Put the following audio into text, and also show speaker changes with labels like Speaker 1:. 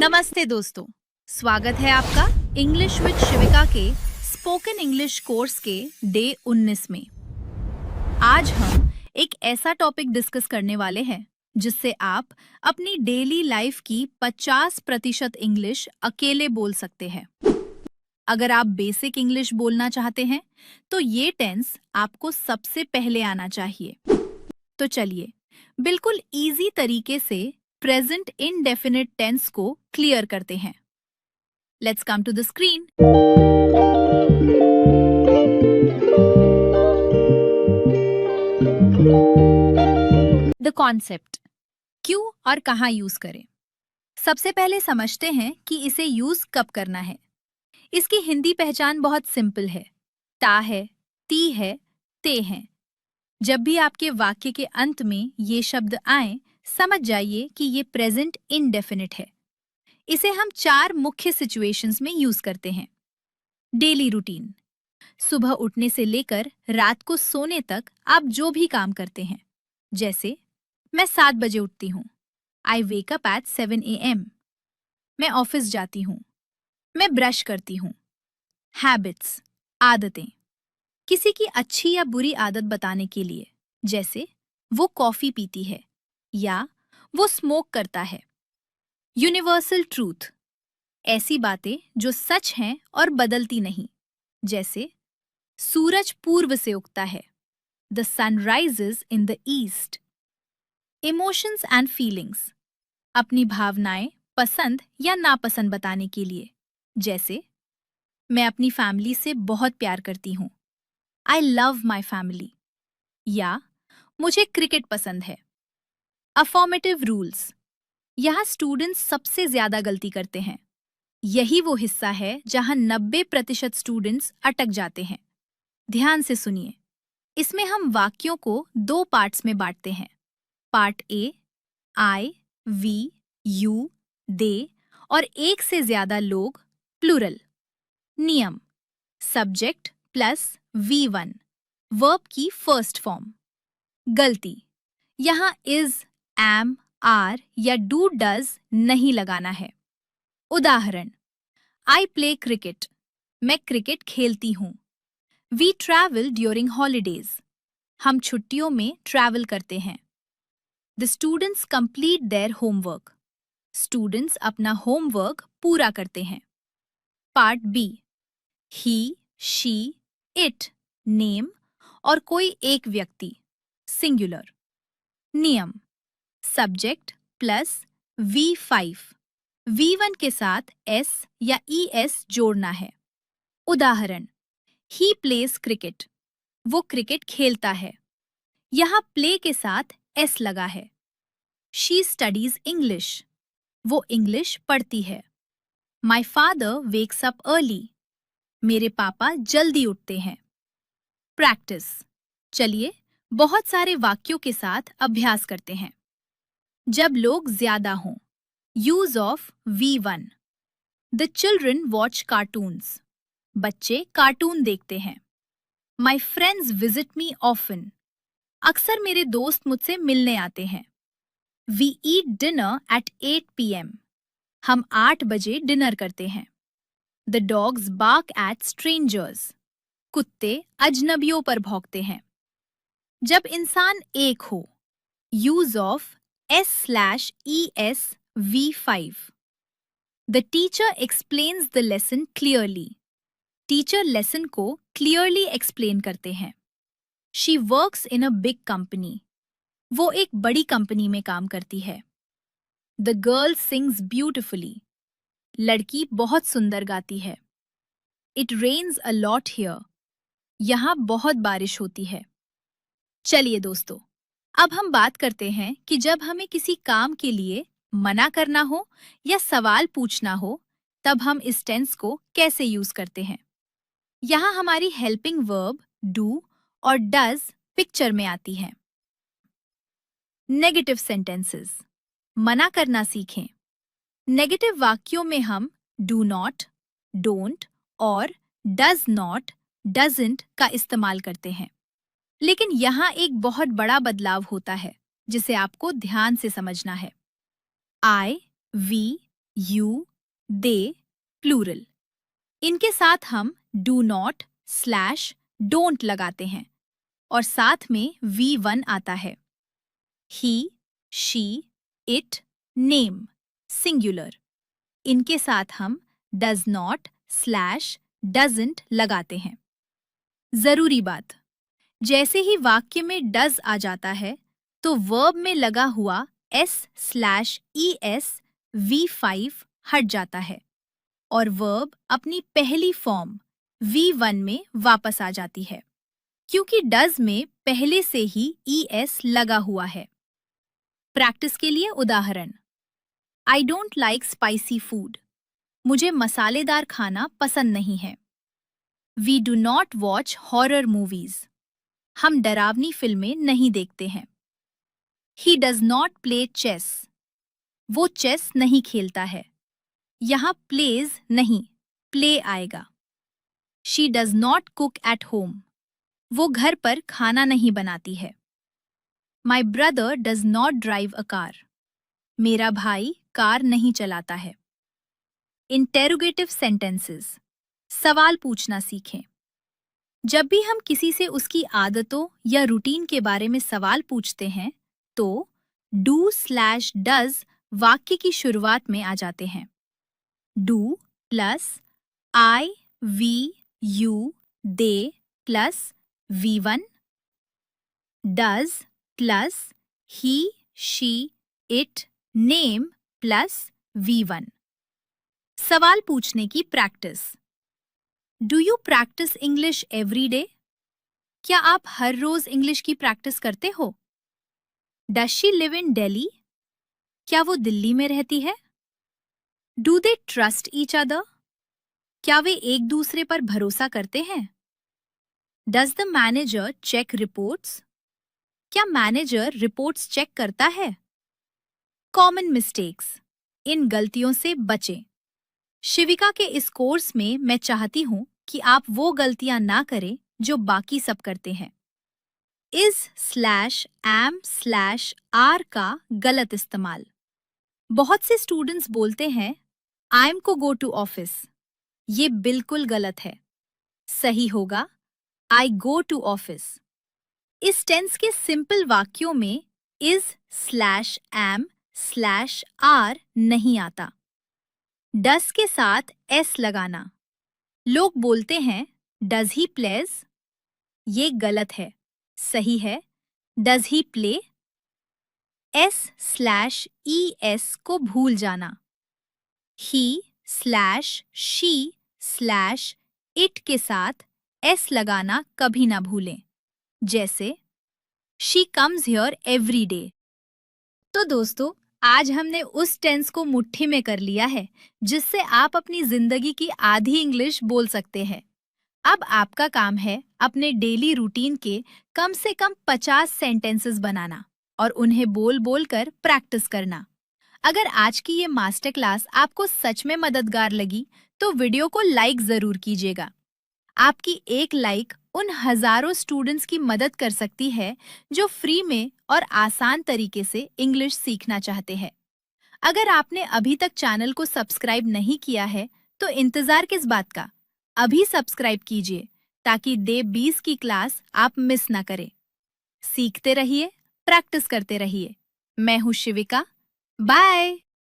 Speaker 1: नमस्ते दोस्तों, स्वागत है आपका इंग्लिश विद शिविका के स्पोकन इंग्लिश कोर्स के डे 19 में। आज हम एक ऐसा टॉपिक डिस्कस करने वाले हैं जिससे आप अपनी डेली लाइफ की 50% इंग्लिश अकेले बोल सकते हैं। अगर आप बेसिक इंग्लिश बोलना चाहते हैं तो ये टेंस आपको सबसे पहले आना चाहिए। तो चलिए बिल्कुल इजी तरीके से प्रेजेंट इंडेफिनिट टेंस को क्लियर करते हैं। Let's come to the screen. The concept, क्यों और कहाँ यूज करें। सबसे पहले समझते हैं कि इसे यूज कब करना है। इसकी हिंदी पहचान बहुत सिंपल है, ता है, ती है, ते हैं। जब भी आपके वाक्य के अंत में ये शब्द आए, समझ जाइए कि ये प्रेजेंट इंडेफिनिट है। इसे हम 4 मुख्य सिचुएशंस में यूज करते हैं। डेली रूटीन, सुबह उठने से लेकर रात को सोने तक आप जो भी काम करते हैं। जैसे मैं 7 बजे उठती हूँ, आई वेक अप एट 7 AM। मैं ऑफिस जाती हूँ, मैं ब्रश करती हूँ। हैबिट्स, आदतें, किसी की अच्छी या बुरी आदत बताने के लिए, जैसे वो कॉफी पीती है या वो स्मोक करता है। यूनिवर्सल ट्रूथ, ऐसी बातें जो सच हैं और बदलती नहीं, जैसे सूरज पूर्व से उगता है, the sun rises in the east. Emotions and feelings, अपनी भावनाएं पसंद या नापसंद बताने के लिए, जैसे मैं अपनी फैमिली से बहुत प्यार करती हूँ, आई लव माई फैमिली, या मुझे क्रिकेट पसंद है। अफॉर्मेटिव रूल्स, यहाँ स्टूडेंट्स सबसे ज्यादा गलती करते हैं। यही वो हिस्सा है जहां 90% स्टूडेंट्स अटक जाते हैं। ध्यान से सुनिए। इसमें हम वाक्यों को 2 पार्ट्स में बांटते हैं। Part A, I, we, you, they और एक से ज्यादा लोग, प्लूरल। नियम, सब्जेक्ट प्लस V1, वर्ब की फर्स्ट फॉर्म। गलती, यहाँ इज, एम, आर या डू डज नहीं लगाना है। उदाहरण, आई प्ले क्रिकेट, मैं क्रिकेट खेलती हूँ। वी ट्रैवल ड्यूरिंग हॉलीडेज, हम छुट्टियों में ट्रैवल करते हैं। The students complete their homework, students अपना होमवर्क पूरा करते हैं। Part B, he, she, it, name और कोई एक व्यक्ति, सिंगुलर। नियम, सब्जेक्ट प्लस V5, V1 के साथ S या ES जोड़ना है। उदाहरण, ही प्लेस क्रिकेट, वो क्रिकेट खेलता है। यहाँ प्ले के साथ S लगा है। शी स्टडीज इंग्लिश, वो इंग्लिश पढ़ती है। My father wakes up early, मेरे पापा जल्दी उठते हैं। प्रैक्टिस, चलिए बहुत सारे वाक्यों के साथ अभ्यास करते हैं। जब लोग ज्यादा हों, use of V1। The children watch cartoons, बच्चे कार्टून देखते हैं। My friends visit me often, अक्सर मेरे दोस्त मुझसे मिलने आते हैं। We eat dinner at 8 PM, हम 8 बजे डिनर करते हैं। The dogs bark at strangers, कुत्ते अजनबियों पर भौंकते हैं। जब इंसान एक हो, use of S/ES V5। The teacher explains the lesson clearly, teacher lesson को क्लियरली एक्सप्लेन करते हैं। She works in a big company, वो एक बड़ी कंपनी में काम करती है। द गर्ल सिंग्स ब्यूटिफुली, लड़की बहुत सुंदर गाती है। It rains a lot here, यहाँ बहुत बारिश होती है। चलिए दोस्तों, अब हम बात करते हैं कि जब हमें किसी काम के लिए मना करना हो या सवाल पूछना हो, तब हम इस टेंस को कैसे यूज करते हैं। यहाँ हमारी हेल्पिंग वर्ब डू और डज पिक्चर में आती हैं। नेगेटिव सेंटेंसेस, मना करना सीखें। नेगेटिव वाक्यों में हम डू नॉट, डोंट और डज नॉट, डजंट का इस्तेमाल करते हैं। लेकिन यहाँ एक बहुत बड़ा बदलाव होता है जिसे आपको ध्यान से समझना है। आई, वी, यू, दे, प्लूरल। इनके साथ हम डू नॉट स्लैश डोंट लगाते हैं और साथ में V1 आता है। ही, शी, इट, नेम, सिंगुलर। इनके साथ हम डज नॉट स्लैश डजंट लगाते हैं। जरूरी बात, जैसे ही वाक्य में डज आ जाता है तो वर्ब में लगा हुआ S/ES V5 हट जाता है और वर्ब अपनी पहली फॉर्म V1 में वापस आ जाती है, क्योंकि डज में पहले से ही ES लगा हुआ है। प्रैक्टिस के लिए उदाहरण, I don't like spicy food. मुझे मसालेदार खाना पसंद नहीं है। We do not watch horror movies. हम डरावनी फिल्में नहीं देखते हैं। He does not play chess. वो चेस नहीं खेलता है। यहाँ प्लेज नहीं, प्ले आएगा। She does not cook at home. वो घर पर खाना नहीं बनाती है। My brother does not drive a car. मेरा भाई कार नहीं चलाता है। इंटेरोगेटिव सेंटेंसेस, सवाल पूछना सीखें। जब भी हम किसी से उसकी आदतों या रूटीन के बारे में सवाल पूछते हैं तो do/does वाक्य की शुरुआत में आ जाते हैं। do plus I, we, you, they plus V1, does plus he, she, it, name plus V1। सवाल पूछने की practice. Do you practice English every day? क्या आप हर रोज इंग्लिश की प्रैक्टिस करते हो? Does she live in Delhi? क्या वो दिल्ली में रहती है? Do they trust each other? क्या वे एक दूसरे पर भरोसा करते हैं? Does the manager check reports? क्या मैनेजर रिपोर्ट्स चेक करता है? कॉमन मिस्टेक्स, इन गलतियों से बचें। शिविका के इस कोर्स में मैं चाहती हूँ कि आप वो गलतियां ना करें जो बाकी सब करते हैं। is/am/are का गलत इस्तेमाल। बहुत से स्टूडेंट्स बोलते हैं आई एम को गो टू ऑफिस। ये बिल्कुल गलत है। सही होगा आई गो टू ऑफिस। इस टेंस के सिंपल वाक्यों में is/am/are नहीं आता। डस के साथ एस लगाना। लोग बोलते हैं डज ही प्लेज? ये गलत है। सही है डज ही प्ले। S/ES को भूल जाना। he/she/it के साथ S लगाना कभी ना भूलें, जैसे she comes here every day. तो दोस्तों, आज हमने उस टेंस को मुट्ठी में कर लिया है जिससे आप अपनी जिंदगी की आधी इंग्लिश बोल सकते हैं। अब आपका काम है अपने डेली रूटीन के कम से कम 50 सेंटेंसेस बनाना और उन्हें बोल बोल कर प्रैक्टिस करना। अगर आज की ये मास्टर क्लास आपको सच में मददगार लगी तो वीडियो को लाइक जरूर कीजिएगा। आपकी एक लाइक उन हजारों स्टूडेंट्स की मदद कर सकती है जो फ्री में और आसान तरीके से इंग्लिश सीखना चाहते हैं। अगर आपने अभी तक चैनल को सब्सक्राइब नहीं किया है तो इंतजार किस बात का, अभी सब्सक्राइब कीजिए ताकि डे 20 की क्लास आप मिस ना करें। सीखते रहिए, प्रैक्टिस करते रहिए। मैं हूँ शिविका। बाय।